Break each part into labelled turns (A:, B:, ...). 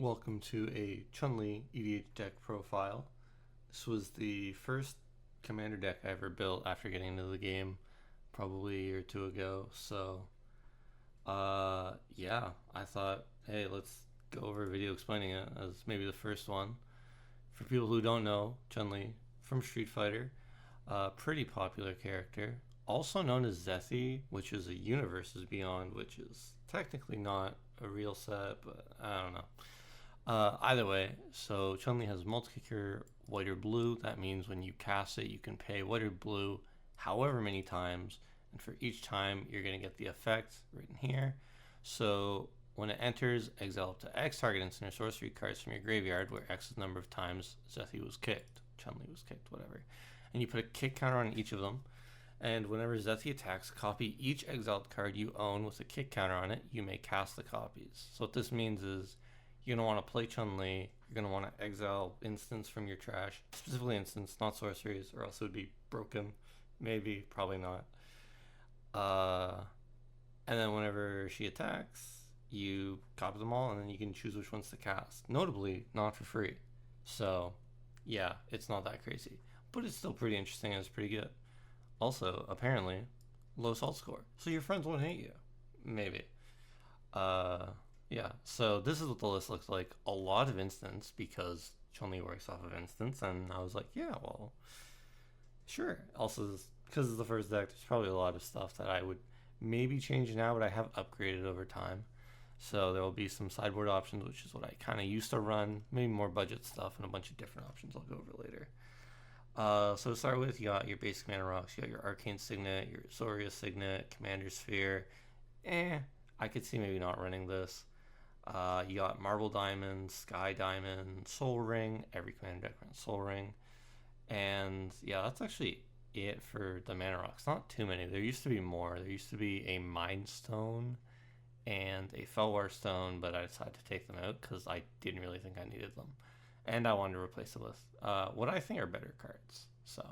A: Welcome to a Chun Li EDH deck profile. This was the first commander deck I ever built after getting into the game, probably a year or two ago. So, yeah, I thought, hey, let's go over a video explaining it as maybe the first one. For people who don't know, Chun Li from Street Fighter, pretty popular character, also known as Zethi, which is a Universes Beyond, which is technically not a real set, but I don't know. Either way, so Chun-Li has multi-kicker white or blue. That means when you cast it, you can pay white or blue however many times, and for each time, you're going to get the effect written here. So when it enters, exile up to X target instant or sorcery cards from your graveyard, where X is the number of times Zethi was kicked, Chun-Li was kicked, whatever. And you put a kick counter on each of them. And whenever Zethi attacks, copy each exiled card you own with a kick counter on it. You may cast the copies. So what this means is you're going to want to play Chun-Li. You're going to want to exile instants from your trash. Specifically instants, not sorceries, or else it would be broken. Maybe, probably not. And then whenever she attacks, you copy them all, and then you can choose which ones to cast. Notably, not for free. So, yeah, it's not that crazy. But it's still pretty interesting and it's pretty good. Also, apparently, low salt score. So your friends won't hate you. Maybe. Yeah, so this is what the list looks like. A lot of instants because Chun-Li works off of instants, and I was like, yeah, well, sure. Also, because it's the first deck, there's probably a lot of stuff that I would maybe change now, but I have upgraded over time. So there will be some sideboard options, which is what I kind of used to run, maybe more budget stuff, and a bunch of different options I'll go over later. So to start with, you got your basic mana rocks, you got your Arcane Signet, your Zoria Signet, Commander Sphere. I could see maybe not running this. You got Marble Diamond, Sky Diamond, Soul Ring. Every commander deck runs Soul Ring. And yeah, that's actually it for the mana rocks. Not too many. There used to be more. There used to be a Mind Stone and a Felwar Stone, but I decided to take them out because I didn't really think I needed them. And I wanted to replace them with what I think are better cards. So,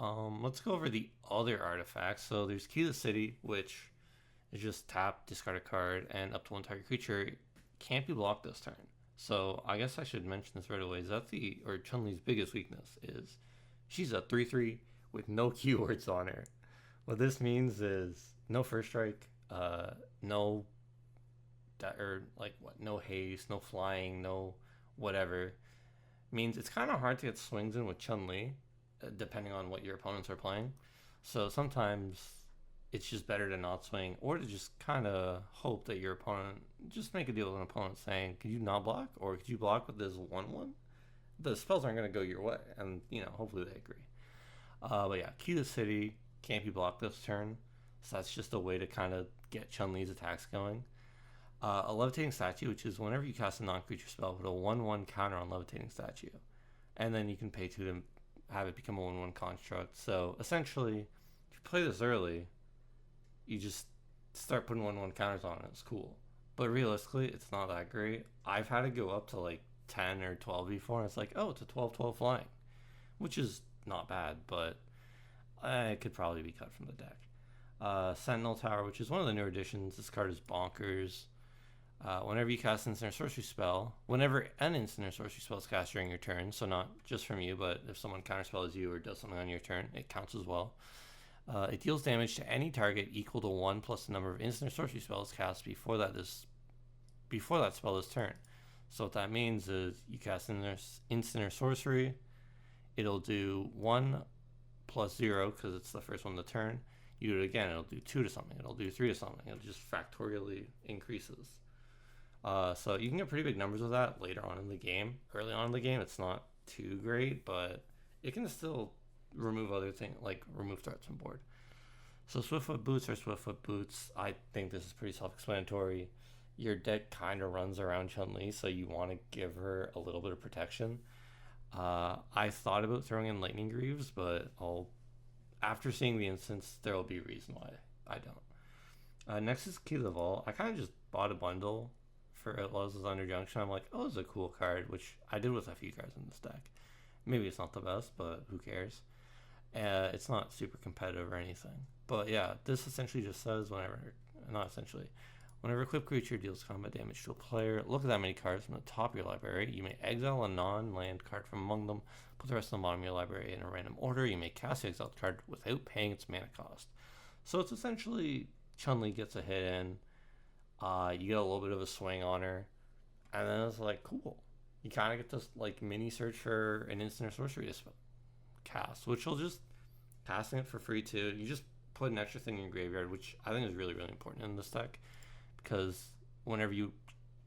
A: let's go over the other artifacts. So there's Key to the City, which is just tap, discard a card, and up to one target creature can't be blocked this turn. So I guess I should mention this right away. Zethi, or Chun-Li's biggest weakness is she's a 3/3 with no keywords on her. What this means is no first strike, no no haste, no flying, no whatever. Means it's kind of hard to get swings in with Chun-Li, depending on what your opponents are playing. So sometimes it's just better to not swing, or to just kind of hope that your opponent, just make a deal with an opponent saying, could you not block, or could you block with this 1/1? The spells aren't going to go your way, and hopefully they agree. But yeah, Key to the City can't be blocked this turn, so that's just a way to kind of get Chun-Li's attacks going. A Levitating Statue, which is whenever you cast a non-creature spell, put a 1/1 counter on Levitating Statue, and then you can pay 2 to have it become a 1/1 construct. So essentially, if you play this early, you just start putting 1/1 counters on it. It's cool, but realistically, it's not that great. I've had to go up to like 10 or 12 before, and it's like, oh, it's a 12/12 flying, which is not bad, but it could probably be cut from the deck. Sentinel Tower, which is one of the newer additions. This card is bonkers. Whenever you cast an instant or sorcery spell, whenever an instant or sorcery spell is cast during your turn, so not just from you, but if someone counterspells you or does something on your turn, it counts as well. It deals damage to any target equal to 1 plus the number of instant or sorcery spells cast before that spell this turn. So what that means is you cast an instant or sorcery, it'll do 1 plus 0 because it's the first one of the turn. You do it again, it'll do 2 to something, it'll do 3 to something. It just factorially increases. So you can get pretty big numbers with that later on in the game. Early on in the game, it's not too great, but it can still remove other things, like remove threats from board. So Swiftfoot Boots are Swiftfoot Boots. I think this is pretty self-explanatory. Your deck kind of runs around Chun-Li, so you want to give her a little bit of protection. I thought about throwing in Lightning Greaves, but after seeing the instance, there will be a reason why I don't. Next is Key to the Vault. I kind of just bought a bundle for Outlaws' Under Junction. I'm like, oh, it's a cool card, which I did with a few cards in this deck. Maybe it's not the best, but who cares? It's not super competitive or anything. But yeah, this essentially just says Whenever equipped creature deals combat damage to a player, look at that many cards from the top of your library. You may exile a non-land card from among them, put the rest of the bottom of your library in a random order. You may cast the exiled card without paying its mana cost. So it's essentially Chun Li gets a hit in, you get a little bit of a swing on her, and then it's like, cool. You kind of get this like mini search for an instant or sorcery to cast, which will just casting it for free too. You just put an extra thing in your graveyard, which I think is really, really important in this deck, because whenever you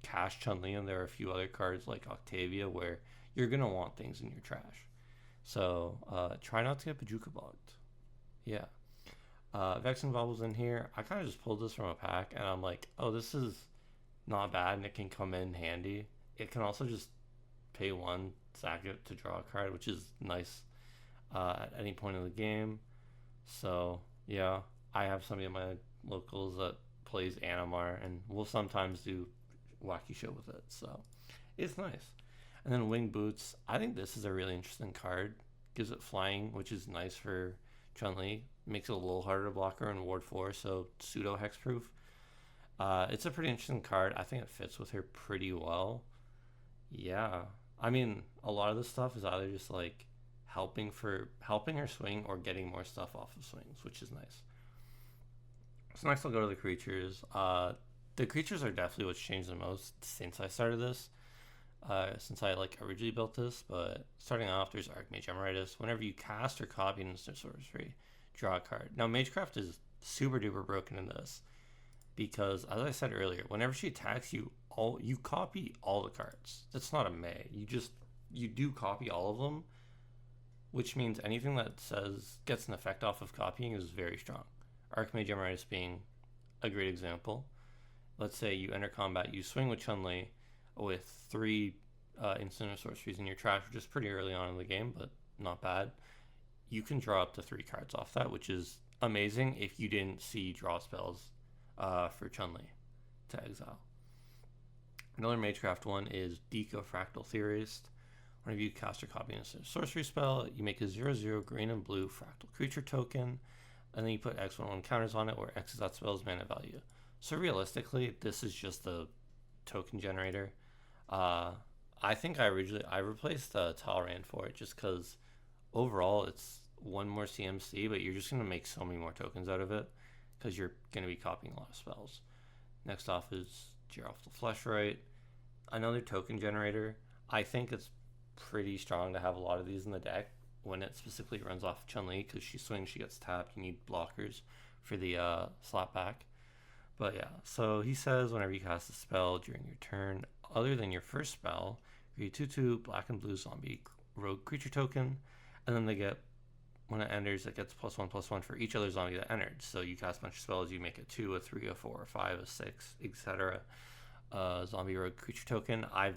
A: cast Chun Li, and there are a few other cards like Octavia where you're gonna want things in your trash. So try not to get Bajuka bogged. Yeah. Vexen Vobble's in here. I kind of just pulled this from a pack, and I'm like, oh, this is not bad, and it can come in handy. It can also just pay one, sack it to draw a card, which is nice at any point in the game. So, yeah, I have somebody in my locals that plays Animar, and we'll sometimes do wacky show with it. So, it's nice. And then Wing Boots. I think this is a really interesting card. Gives it flying, which is nice for Chun Li. Makes it a little harder to block her in Ward 4, so pseudo hexproof. It's a pretty interesting card. I think it fits with her pretty well. Yeah. I mean, a lot of this stuff is either just like helping her swing or getting more stuff off of swings, which is nice. So next I'll go to the creatures. The creatures are definitely what's changed the most since I started this. Since I like originally built this, but starting off, there's Archmage Emeritus. Whenever you cast or copy an instant sorcery, draw a card. Now, Magecraft is super duper broken in this because, as I said earlier, whenever she attacks you, you copy all the cards. That's not a May. You do copy all of them, which means anything that says gets an effect off of copying is very strong. Archmage Emeritus being a great example. Let's say you enter combat, you swing with Chun Li with 3 instant or sorceries in your trash, which is pretty early on in the game, but not bad. You can draw up to 3 cards off that, which is amazing if you didn't see draw spells for Chun Li to exile. Another Magecraft one is Deco Fractal Theorist. Whenever you cast or copy an instant sorcery spell, you make a 0/0 green and blue fractal creature token, and then you put X1/1 counters on it, where X is that spell's mana value. So realistically, this is just the token generator. I think I replaced Talrand for it just because overall it's one more CMC, but you're just going to make so many more tokens out of it because you're going to be copying a lot of spells. Next off is Geralf the Fleshright, another token generator. I think it's pretty strong to have a lot of these in the deck when it specifically runs off Chun Li, because she swings, she gets tapped, you need blockers for the slap back. But yeah, so he says whenever you cast a spell during your turn, other than your first spell, create 2/2 black and blue zombie rogue creature token, and then they get, when it enters, it gets +1/+1 for each other zombie that entered. So you cast a bunch of spells, you make a 2, a 3, a 4, a 5, a 6, etc. Zombie rogue creature token. I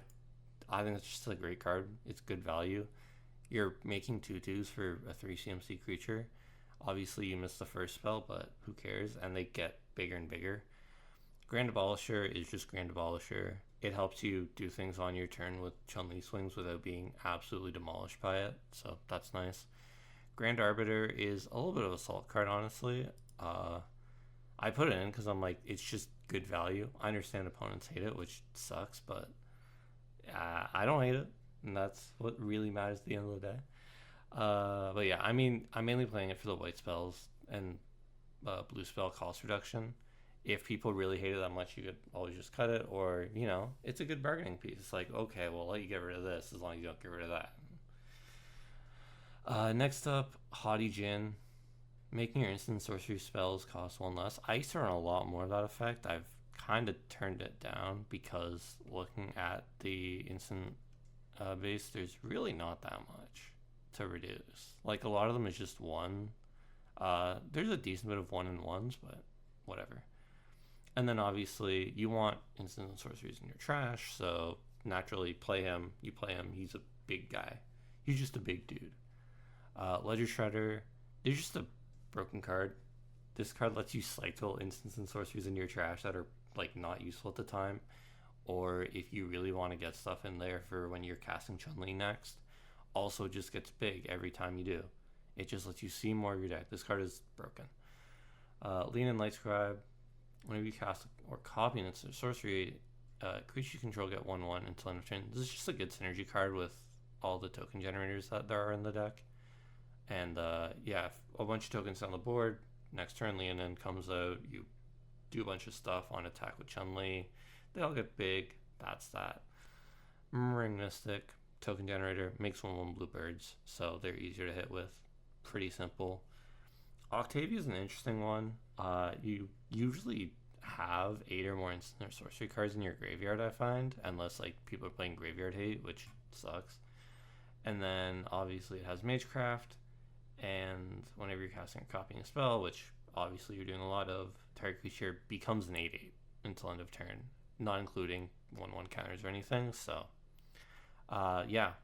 A: think it's just a great card. It's good value. You're making 2/2s for a 3 CMC creature. Obviously, you missed the first spell, but who cares? And they get bigger and bigger. Grand Abolisher is just Grand Abolisher. It helps you do things on your turn with Chun Li swings without being absolutely demolished by it, so that's nice. Grand Arbiter is a little bit of a salt card, honestly. I put it in because I'm like, it's just good value. I understand opponents hate it, which sucks, but I don't hate it, and that's what really matters at the end of the day. But yeah, I mean, I'm mainly playing it for the white spells and blue spell cost reduction. If people really hate it that much, you could always just cut it, or, you know, it's a good bargaining piece. It's like, okay, well, I'll let you get rid of this as long as you don't get rid of that. Next up, Haughty Jin. Making your instant sorcery spells cost 1 less. I used to run a lot more of that effect. I've kind of turned it down because looking at the instant base, there's really not that much to reduce. Like, a lot of them is just 1. There's a decent bit of 1-in-1s, but whatever. And then obviously you want instant sorceries in your trash, so naturally play him. You play him, he's a big guy. He's just a big dude. Ledger Shredder, there's just a broken card. This card lets you cycle instants and sorceries into your trash that are like not useful at the time. Or if you really want to get stuff in there for when you're casting Chun Li next, also just gets big every time you do. It just lets you see more of your deck. This card is broken. Lean and Light Scribe. Whenever you cast or copy an instant sorcery, creatures you control get 1/1 until end of turn. This is just a good synergy card with all the token generators that there are in the deck. And yeah, a bunch of tokens on the board. Next turn, Leonin comes out. You do a bunch of stuff on attack with Chun Li. They all get big. That's that. Ring Mystic, token generator, makes 1/1 bluebirds, so they're easier to hit with. Pretty simple. Octavia is an interesting one. You usually have 8 or more instant or sorcery cards in your graveyard, I find, unless like people are playing graveyard hate, which sucks. And then obviously it has Magecraft, and whenever you're casting or copying a spell, which obviously you're doing a lot of, target creature becomes an 8/8 until end of turn, not including 1/1 counters or anything. So yeah,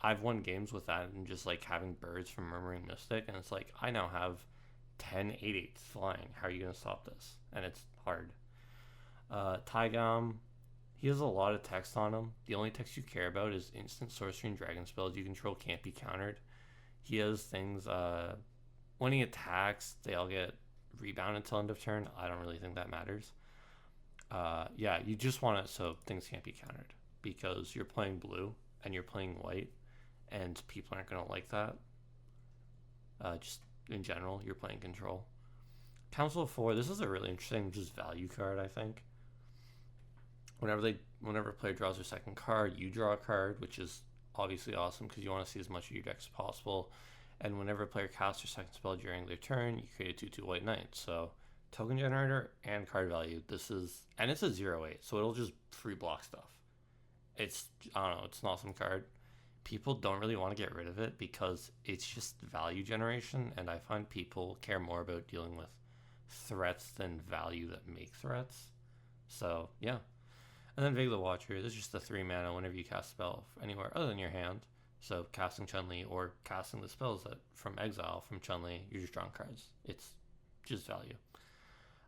A: I've won games with that and just like having birds from Murmuring Mystic, and it's like I now have 10 8/8s flying. How are you gonna stop this? And it's hard. Taigam, he has a lot of text on him. The only text you care about is instant sorcery and dragon spells you control can't be countered. He has things, when he attacks, they all get rebound until end of turn. I don't really think that matters. Yeah, you just want it so things can't be countered, because you're playing blue and you're playing white, and people aren't going to like that. Just in general, you're playing control. Council of Four, this is a really interesting just value card, I think. Whenever a player draws their second card, you draw a card, which is obviously awesome because you want to see as much of your deck as possible. And whenever a player casts their second spell during their turn, you create a 2/2 white knight. So token generator and card value. And it's a 0/8, so it'll just free block stuff. It's, I don't know, it's an awesome card. People don't really want to get rid of it because it's just value generation, and I find people care more about dealing with threats than value that make threats. So yeah. And then Vague the Watcher, this is just a 3 mana whenever you cast a spell anywhere other than your hand. So casting Chun Li or casting the spells that from exile from Chun Li, you're just drawing cards. It's just value.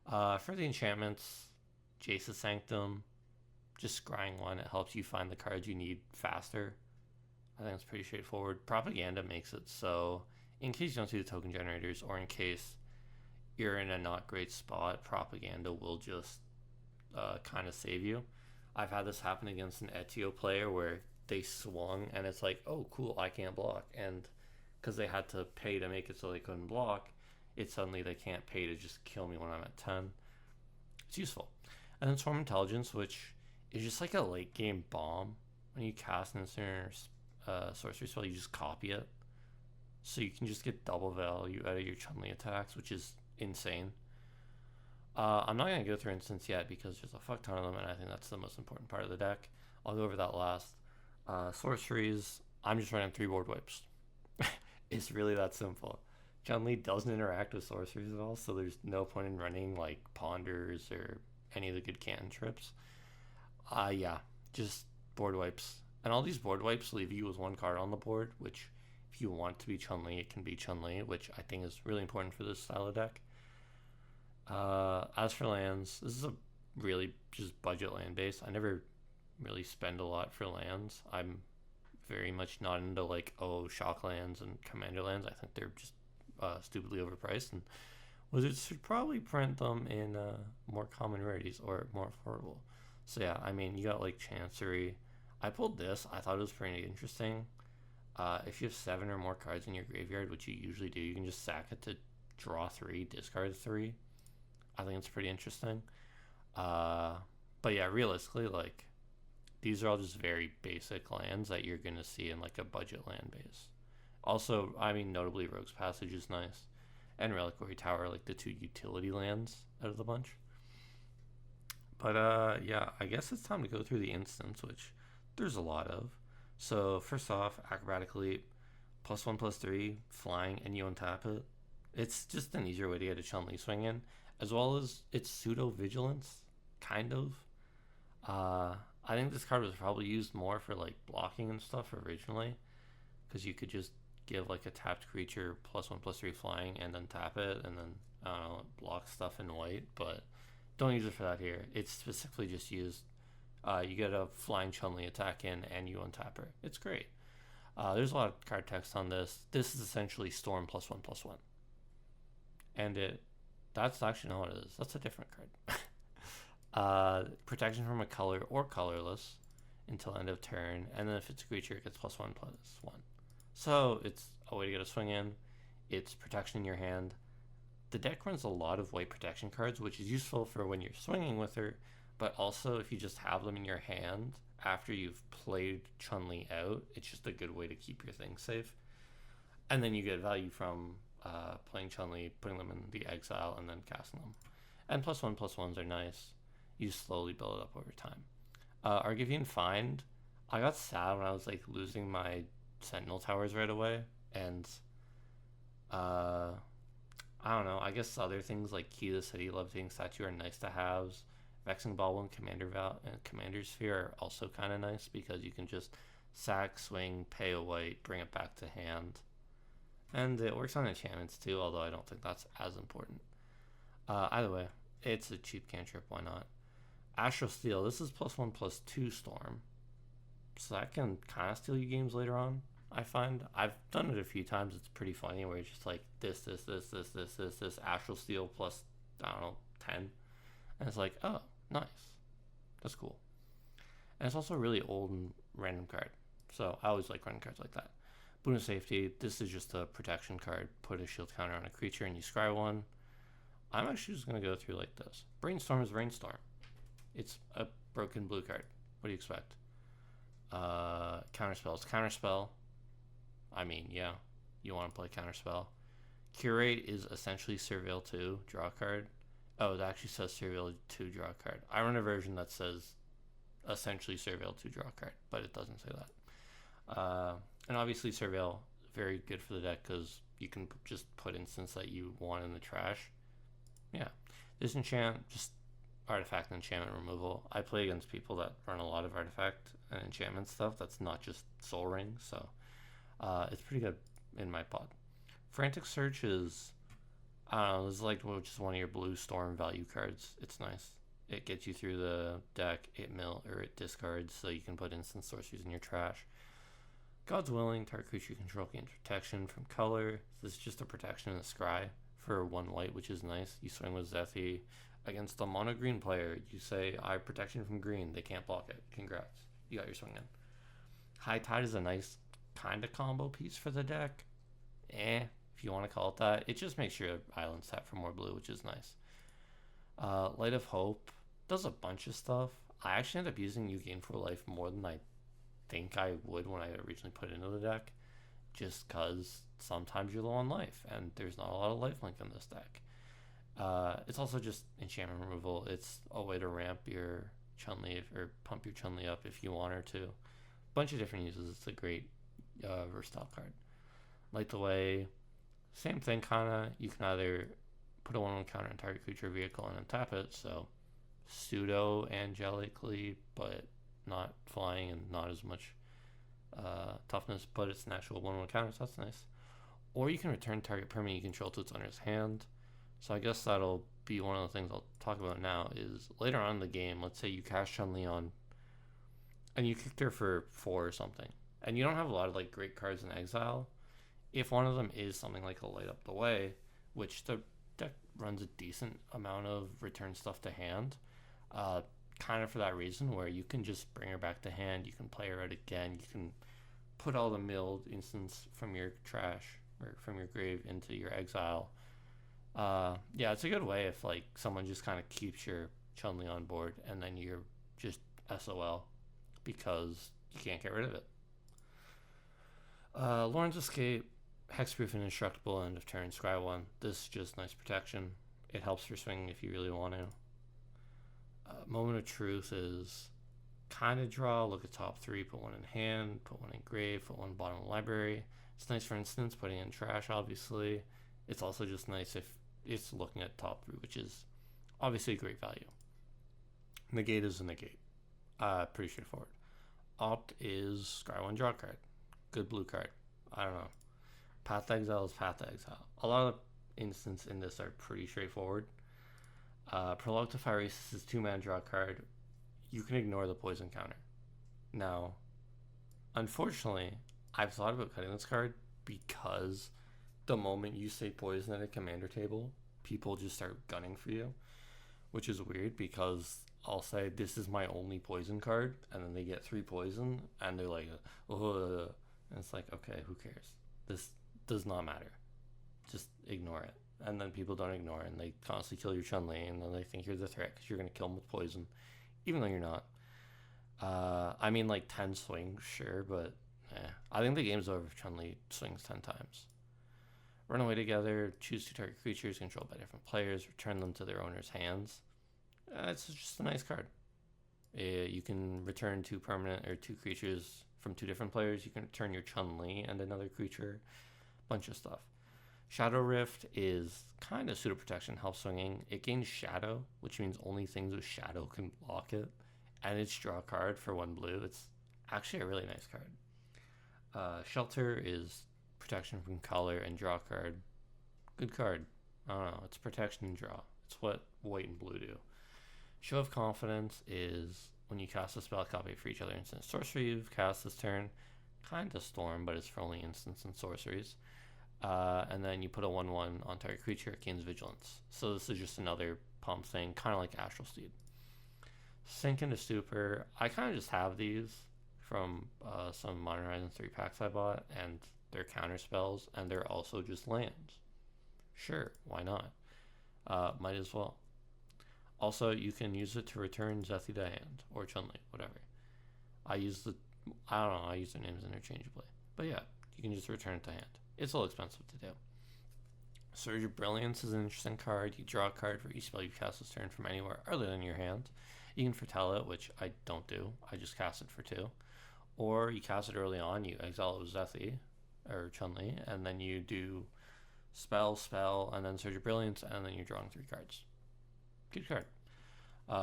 A: For the enchantments, Jace's Sanctum, just scrying one. It helps you find the cards you need faster. I think it's pretty straightforward. Propaganda makes it so in case you don't see the token generators, or in case you're in a not great spot, Propaganda will just kind of save you. I've had this happen against an Etio player where they swung and it's like, oh cool, I can't block, and because they had to pay to make it so they couldn't block, it suddenly they can't pay to just kill me when I'm at 10. It's useful. And then Swarm Intelligence, which is just like a late game bomb. When you cast an instant sorcery spell, you just copy it, so you can just get double value out of your Chun Li attacks, which is insane. I'm not going to go through instants yet because there's a fuck ton of them, and I think that's the most important part of the deck. I'll go over that last. Sorceries, I'm just running 3 board wipes. It's really that simple. Chun Li doesn't interact with sorceries at all, so there's no point in running like Ponders or any of the good cantrips. Yeah, just board wipes. And all these board wipes leave you with 1 card on the board, which if you want to be Chun Li, it can be Chun Li, which I think is really important for this style of deck. As for lands, this is a really just budget land base. I never really spend a lot for lands. I'm very much not into like shock lands and commander lands. I think they're just stupidly overpriced, and Wizards should probably print them in more common rarities or more affordable. So yeah, I mean, you got like Chancery. I pulled this. I thought it was pretty interesting. If you have 7 or more cards in your graveyard, which you usually do, you can just sack it to draw 3, discard 3. I think it's pretty interesting. But yeah, realistically, like, these are all just very basic lands that you're going to see in like a budget land base. Also, I mean, notably Rogue's Passage is nice, and Reliquary Tower, like the 2 utility lands out of the bunch. But yeah, I guess it's time to go through the instants, which there's a lot of. So first off, Acrobatic Leap, +1/+3, flying, and you untap it. It's just an easier way to get a Chun Li swing in, as well as it's pseudo vigilance, kind of. I think this card was probably used more for like blocking and stuff originally, because you could just give like a tapped creature +1/+3 flying and then tap it, and then I don't know, block stuff in white. But don't use it for that here. It's specifically just used. You get a flying Chun Li attack in, and you untap her. It's great. There's a lot of card text on this. This is essentially Storm +1/+1, and it That's actually not what it is. That's a different card. Protection from a color or colorless until end of turn, and then if it's a creature, it gets +1/+1. So it's a way to get a swing in. It's protection in your hand. The deck runs a lot of white protection cards, which is useful for when you're swinging with her, but also if you just have them in your hand after you've played Chun Li out, it's just a good way to keep your things safe. And then you get value from playing Chun Li, putting them in the exile, and then casting them. And +1/+1s are nice. You slowly build it up over time. Argivian Find, I got sad when I was like losing my Sentinel Towers right away, and I don't know. I guess other things like Key to the City, Levitating Statue are nice to haves. Vexing Ball and Commander Sphere are also kind of nice because you can just sack, swing, pay a white, bring it back to hand, and it works on enchantments too. Although I don't think that's as important. Either way, it's a cheap cantrip. Why not? Astral Steel. This is +1/+2 Storm, so that can kind of steal you games later on. I find I've done it a few times. It's pretty funny where it's just like this Astral Steel plus I don't know 10, and it's like, oh, nice, that's cool. And it's also a really old and random card, so I always like random cards like that. Boon of Safety. This is just a protection card. Put a shield counter on a creature and you scry one. I'm actually just gonna go through like this. Brainstorm is Rainstorm. It's a broken blue card. What do you expect? Counterspells. Counterspell. I mean, yeah, you want to play Counterspell. Curate is essentially Surveil 2, draw a card. Oh, it actually says Surveil 2, draw a card. I run a version that says essentially Surveil 2, draw a card, but it doesn't say that. And obviously Surveil, very good for the deck because you can just put instants that you want in the trash. Yeah. Disenchant, just artifact and enchantment removal. I play against people that run a lot of artifact and enchantment stuff that's not just Soul Ring, so it's pretty good in my pod. Frantic Search is, I don't know, this is like just one of your blue storm value cards. It's nice. It gets you through the deck, it discards, so you can put instant sorceries in your trash. God's Willing, target creature you control gains protection from color. This is just a protection in the scry for 1 white, which is nice. You swing with Zethi against a mono green player. You say, I have protection from green. They can't block it. Congrats. You got your swing in. High Tide is a nice kind of combo piece for the deck. If you want to call it that. It just makes your islands tap for more blue, which is nice. Light of Hope does a bunch of stuff. I actually end up using You Gain 4 Life more than I think I would when I originally put it into the deck, just because sometimes you're low on life, and there's not a lot of lifelink in this deck. It's also just enchantment removal. It's a way to ramp your Chun Li or pump your Chun Li up if you want her to. Bunch of different uses. It's a great versatile card. Light the Way, same thing kinda. You can either put a 1/1 counter on target creature or vehicle and then tap it, so pseudo angelically, but not flying and not as much toughness, but it's an actual 1/1 counter, so that's nice. Or you can return target permanent you control to its owner's hand. So I guess that'll be one of the things I'll talk about now is later on in the game, let's say you cast Chun Li on and you kicked her for 4 or something, and you don't have a lot of like great cards in exile. If one of them is something like a Light Up the Way, which the deck runs a decent amount of return stuff to hand, kind of for that reason where you can just bring her back to hand, you can play her out again, you can put all the milled instants from your trash or from your grave into your exile. Yeah, it's a good way if like someone just kind of keeps your Chun Li on board and then you're just SOL because you can't get rid of it. Lauren's Escape, Hexproof and Indestructible, end of turn, scry 1. This is just nice protection. It helps for swinging if you really want to. Moment of Truth is kind of draw, look at top 3, put 1 in hand, put 1 in grave, put 1 bottom of the library. It's nice for instance, putting in trash obviously. It's also just nice if it's looking at top 3, which is obviously a great value. Negate is a negate. Pretty straightforward. Opt is scry 1, draw card. Good blue card. I don't know. Path to Exile is Path to Exile. A lot of instances in this are pretty straightforward. Prologue to Phyresis is 2-mana draw card. You can ignore the poison counter. Now, unfortunately, I've thought about cutting this card because the moment you say poison at a commander table, people just start gunning for you, which is weird because I'll say this is my only poison card, and then they get 3 poison, and they're like, ugh. And it's like, okay, who cares? This does not matter. Just ignore it. And then people don't ignore it, and they constantly kill your Chun Li, and then they think you're the threat because you're gonna kill them with poison, even though you're not. I mean, like 10 swings, sure, but I think the game's over if Chun Li swings 10 times. Run away together, choose 2 target creatures controlled by different players, return them to their owner's hands. It's just a nice card. You can return 2 permanent or 2 creatures from 2 different players. You can return your Chun Li and another creature. Bunch of stuff. Shadow Rift is kind of pseudo protection, help swinging. It gains shadow, which means only things with shadow can block it. And it's draw a card for 1 blue. It's actually a really nice card. Shelter is protection from color and draw a card. Good card. I don't know. It's protection and draw. It's what white and blue do. Show of Confidence is when you cast a spell, copy it for each other instant sorcery you've cast this turn. Kind of Storm, but it's for only instants and sorceries. And then you put a 1/1 on target creature, it gains Vigilance. So this is just another pump thing, kind of like Astral Steed. Sink into Stupor. I kind of just have these from some Modern Horizons 3 packs I bought, and they're counter spells, and they're also just lands. Sure, why not? Might as well. Also, you can use it to return Zethi to hand, or Chun-Li, whatever. I use their names interchangeably. But yeah, you can just return it to hand. It's a little expensive to do. Surge of Brilliance is an interesting card. You draw a card for each spell you cast this turn from anywhere other than your hand. You can foretell it, which I don't do. I just cast it for 2. Or you cast it early on, you exile it with Zethi, or Chun-Li, and then you do spell, and then Surge of Brilliance, and then you're drawing 3 cards. Good card.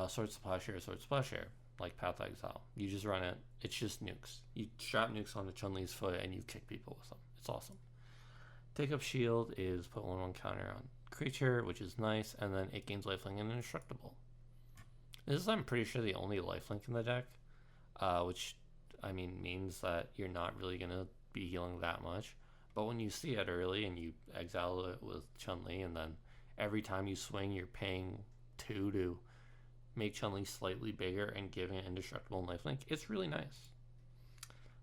A: Sword Supply Share, like Path to Exile. You just run it. It's just nukes. You strap nukes onto Chun-Li's foot, and you kick people with them. It's awesome. Take Up Shield is put 1/1 counter on creature, which is nice, and then it gains lifelink and indestructible. This is, I'm pretty sure, the only lifelink in the deck, which, I mean, means that you're not really going to be healing that much. But when you see it early and you exile it with Chun-Li, and then every time you swing, you're paying 2 to make Chun-Li slightly bigger and giving it indestructible and lifelink, it's really nice.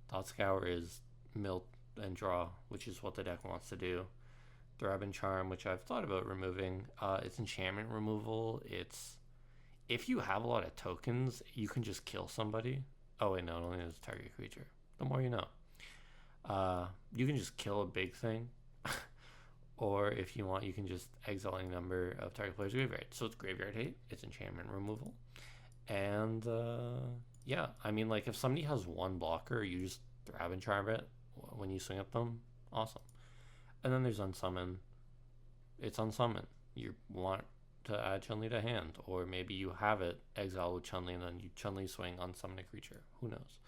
A: Thought Scour is Milt and draw, which is what the deck wants to do. Throb and Charm, which I've thought about removing. It's enchantment removal. It's if you have a lot of tokens, you can just kill somebody. Oh wait, no, it only is a target creature. The more you know. You can just kill a big thing. Or if you want, you can just exile any number of target players' graveyard. So it's graveyard hate, it's enchantment removal. And yeah, I mean, like if somebody has 1 blocker, you just Throb and Charm it when you swing at them. Awesome. And then there's Unsummon. It's Unsummon. You want to add Chun-Li to hand, or maybe you have it exile with Chun-Li and then you Chun-Li swing Unsummon a creature. Who knows?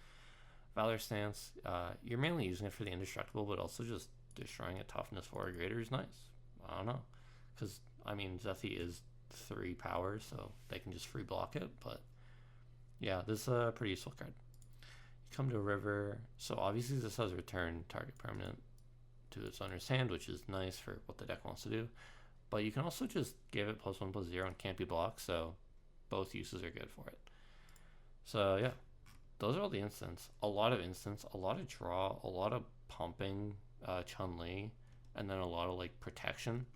A: Valor Stance. You're mainly using it for the indestructible, but also just destroying a toughness 4 or greater is nice. I don't know, because I mean Zethi is 3 power, so they can just free block it. But yeah, this is a pretty useful card. You come to a river, so obviously this has return target permanent to its owner's hand, which is nice for what the deck wants to do. But you can also just give it +1/+0 and can't be blocked, so both uses are good for it. So yeah, those are all the instants. A lot of instants, a lot of draw, a lot of pumping Chun-Li, and then a lot of like protection,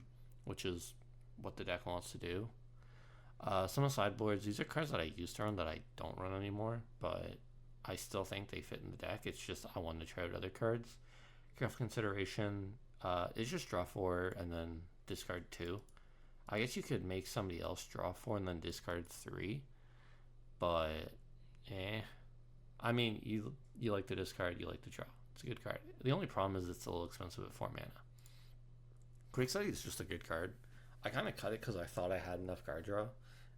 A: which is what the deck wants to do. Some of the sideboards, these are cards that I used to run that I don't run anymore, but I still think they fit in the deck. It's just I wanted to try out other cards. Careful Consideration is just draw 4 and then discard 2. I guess you could make somebody else draw 4 and then discard 3, but I mean, you like the discard, you like the draw. It's a good card. The only problem is it's a little expensive at 4 mana. Quick Study is just a good card. I kind of cut it because I thought I had enough card draw,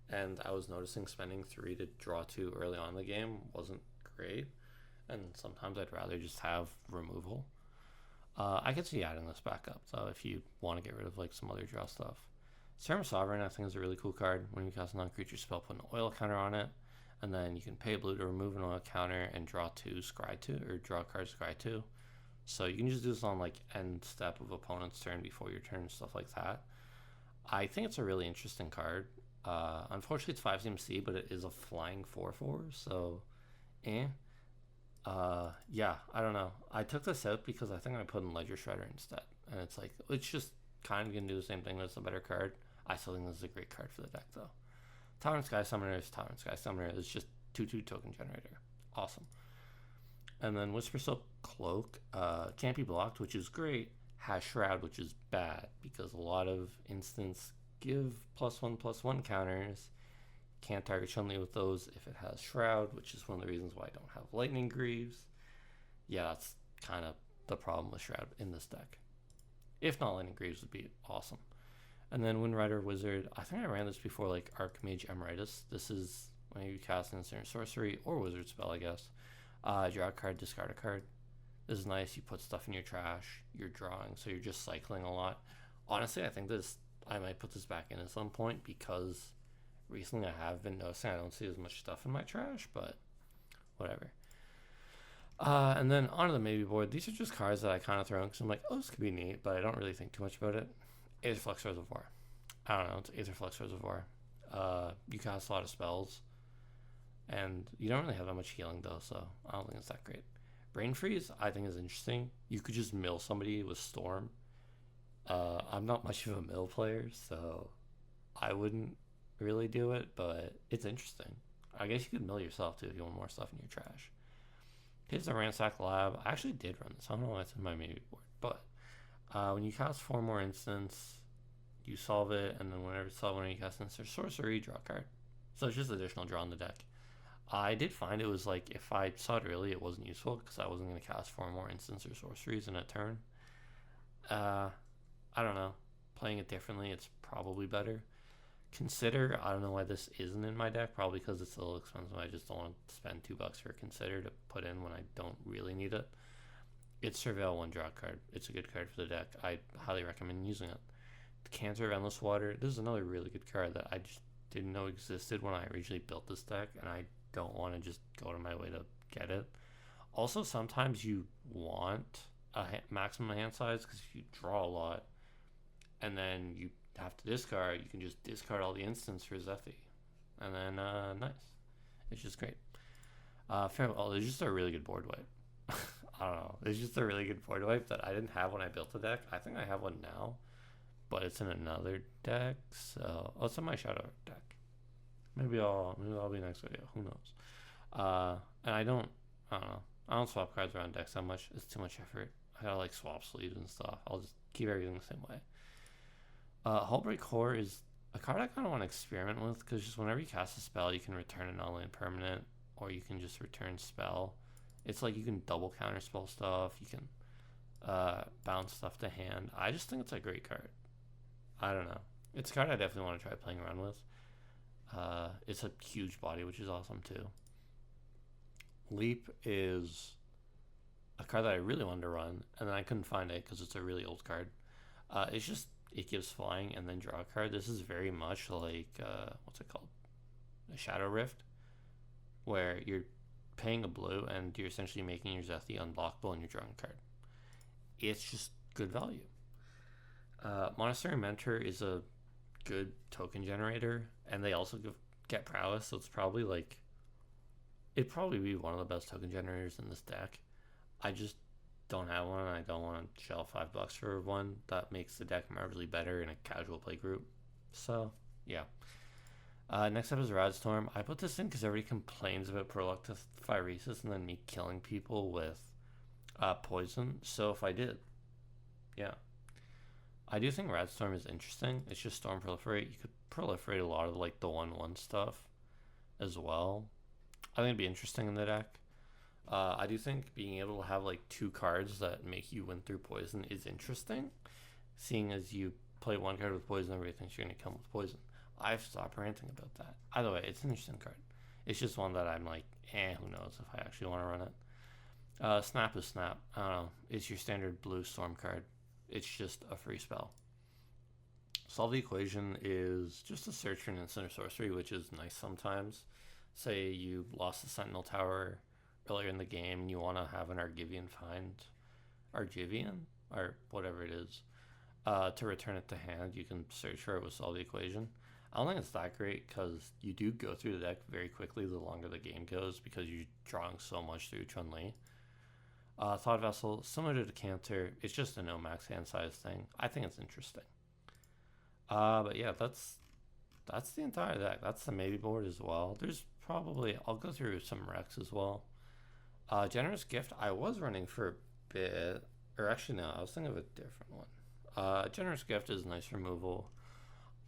A: and I was noticing spending 3 to draw 2 early on in the game wasn't great, and sometimes I'd rather just have removal. I could see adding this back up, though, if you want to get rid of like some other draw stuff. Serum of Sovereign, I think, is a really cool card. When you cast a non-creature spell, put an oil counter on it, and then you can pay blue to remove an oil counter and draw 2, scry 2, or draw a card, scry 2. So you can just do this on like end step of opponent's turn before your turn, stuff like that. I think it's a really interesting card. Unfortunately, it's 5 CMC, but it is a flying 4/4, so eh. Yeah, I don't know. I took this out because I think I put in Ledger Shredder instead, and it's like it's just kind of gonna do the same thing, but it's a better card. I still think this is a great card for the deck, though. Tyrant Sky Summoner is Tyrant Sky Summoner. It's just 2/2 token generator. Awesome. And then Whisper Silk Cloak can't be blocked, which is great. Has Shroud, which is bad because a lot of instants give +1/+1 counters. Can't target Chun Li with those if it has Shroud, which is one of the reasons why I don't have Lightning Greaves. Yeah, that's kind of the problem with Shroud in this deck. If not, Lightning Greaves would be awesome. And then Wind Rider Wizard. I think I ran this before, like Archmage Emeritus. This is when you cast an instant sorcery or wizard spell, I guess. Draw a card, discard a card. This is nice. You put stuff in your trash. You're drawing, so you're just cycling a lot. Honestly, I think I might put this back in at some point because recently I have been noticing I don't see as much stuff in my trash, but whatever. And then onto the maybe board. These are just cards that I kind of throw in because I'm like, oh, this could be neat, but I don't really think too much about it. Aetherflux Reservoir. I don't know. It's Aetherflux Reservoir. You cast a lot of spells, and you don't really have that much healing though, so I don't think it's that great. Brain Freeze, I think, is interesting. You could just mill somebody with Storm. I'm not much of a mill player, so I wouldn't really do it, but it's interesting. I guess you could mill yourself too if you want more stuff in your trash. Here's the Ransack Lab. I actually did run this. I don't know why it's in my maybe board, but when you cast 4 more instants, you solve it, and then whenever it's solved, when you cast instant sorcery, draw a card. So it's just additional draw in the deck. I did find it was like, if I saw it early, it wasn't useful because I wasn't going to cast 4 more instants or sorceries in a turn. I don't know. Playing it differently, it's probably better. Consider, I don't know why this isn't in my deck. Probably because it's a little expensive. I just don't want to spend $2 for Consider to put in when I don't really need it. It's Surveil 1 draw card. It's a good card for the deck. I highly recommend using it. The Cancer of Endless Water. This is another really good card that I just didn't know existed when I originally built this deck, and I don't want to just go to my way to get it. Also, sometimes you want a maximum hand size because if you draw a lot and then you have to discard, you can just discard all the instants for Zephy. And then, nice. It's just great. Farewell is just a really good board wipe. I don't know. It's just a really good board wipe that I didn't have when I built the deck. I think I have one now, but it's in another deck. So, it's in my Shadow deck. Maybe I'll be next video. Who knows? And I don't know. I don't swap cards around decks that much. It's too much effort. I gotta like swap sleeves and stuff. I'll just keep everything the same way. Hullbreak Core is a card I kind of want to experiment with because just whenever you cast a spell, you can return a non-land permanent, or you can just return spell. It's like you can double counter spell stuff. You can bounce stuff to hand. I just think it's a great card. I don't know. It's a card I definitely want to try playing around with. It's a huge body, which is awesome too. Leap is a card that I really wanted to run, and then I couldn't find it because it's a really old card. It gives flying and then draw a card. This is very much like, what's it called? A Shadow Rift, where you're paying a blue and you're essentially making your Zephy unblockable and you're drawing a card. It's just good value. Monastery Mentor is a good token generator, and they also get prowess, so it's probably like, it'd probably be one of the best token generators in this deck. I just don't have one, and I don't want to shell $5 for one that makes the deck marginally better in a casual play group. So yeah. Next up is Radstorm. I put this in because everybody complains about Prolux Phyresis and then me killing people with poison. So if I did, yeah. I do think Radstorm is interesting. It's just Storm Proliferate. You could proliferate a lot of like the 1/1 stuff as well. I think it'd be interesting in the deck. I do think being able to have like 2 cards that make you win through poison is interesting, seeing as you play 1 card with poison, everybody thinks you're going to come with poison. I've stopped ranting about that. Either way, it's an interesting card. It's just one that I'm like, who knows if I actually want to run it. Snap is Snap. I don't know. It's your standard blue storm card. It's just a free spell. Solve the Equation is just a search for an instant or sorcery, which is nice sometimes. Say you lost the Sentinel Tower earlier in the game and you want to have an Argivian find Argivian or whatever it is. To return it to hand, you can search for it with solve the equation. I don't think it's that great because you do go through the deck very quickly the longer the game goes because you're drawing so much through Chun Li. Thought Vessel, similar to Decanter, it's just a no max hand size thing. I think it's interesting. But yeah, that's the entire deck. That's the maybe board as well. There's probably, I'll go through some Rex as well. Generous Gift, I was running for a bit, or actually no, I was thinking of a different one. Generous Gift is nice removal.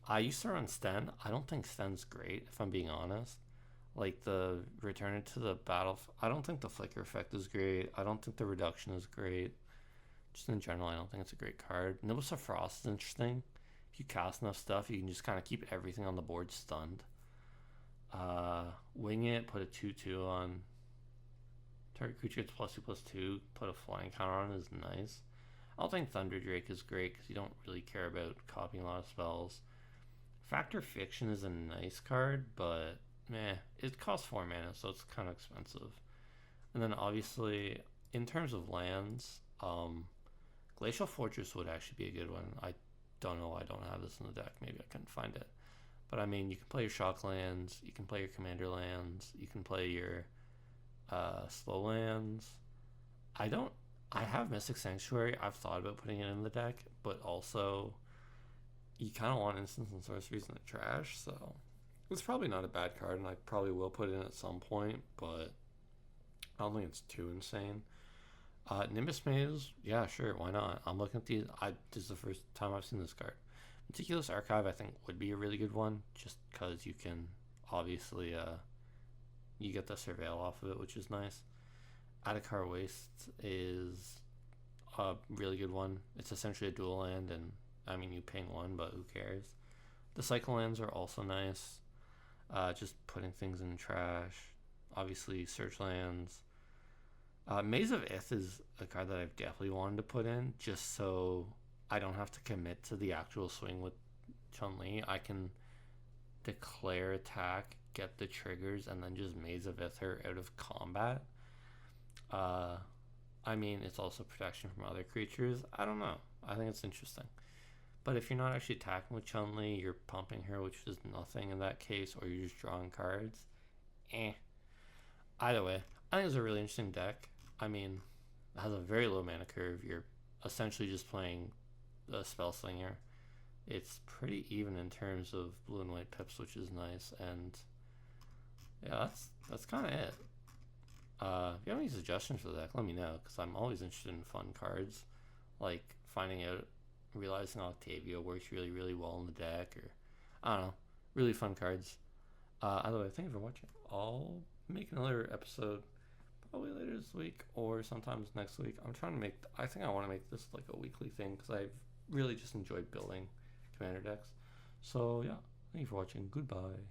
A: I used to run Sten. I don't think Sten's great, if I'm being honest. Like the return it to the battle, I don't think the flicker effect is great. I don't think the reduction is great. Just in general, I don't think it's a great card. Nibbles of Frost is interesting. If you cast enough stuff, you can just kind of keep everything on the board stunned. Wing it, put a 2/2 on. Target creature gets +2/+2. Put a flying counter on is nice. I don't think Thunder Drake is great because you don't really care about copying a lot of spells. Factor Fiction is a nice card, but meh, it costs 4 mana, so it's kind of expensive. And then obviously, in terms of lands, Glacial Fortress would actually be a good one. I don't know why I don't have this in the deck. Maybe I couldn't find it. But I mean, you can play your shock lands, you can play your commander lands, you can play your slow lands. I have Mystic Sanctuary. I've thought about putting it in the deck, but also you kind of want instants and sorceries in the trash, so it's probably not a bad card, and I probably will put it in at some point, but I don't think it's too insane. Nimbus Maze, yeah, sure, why not? I'm looking at these. This is the first time I've seen this card. Meticulous Archive, I think, would be a really good one, just because you can obviously you get the surveil off of it, which is nice. Adhikar Waste is a really good one. It's essentially a dual land, and I mean, you ping one, but who cares? The cycle lands are also nice. Just putting things in trash. Obviously, search lands. Maze of Ith is a card that I've definitely wanted to put in, just so I don't have to commit to the actual swing with Chun Li. I can declare attack, get the triggers, and then just Maze of Ith her out of combat. I mean, it's also protection from other creatures. I don't know. I think it's interesting. But if you're not actually attacking with Chun Li, you're pumping her, which is nothing in that case, or you're just drawing cards. Either way, I think it's a really interesting deck. I mean, it has a very low mana curve. You're essentially just playing the Spell Slinger. It's pretty even in terms of blue and white pips, which is nice. And yeah, that's kind of it. If you have any suggestions for the deck, let me know, because I'm always interested in fun cards, like finding out, realizing Octavia works really, really well in the deck, or I don't know, really fun cards. Either way, thank you for watching. I'll make another episode probably later this week or sometimes next week. I think I want to make this like a weekly thing because I've really just enjoyed building commander decks. So yeah, thank you for watching. Goodbye.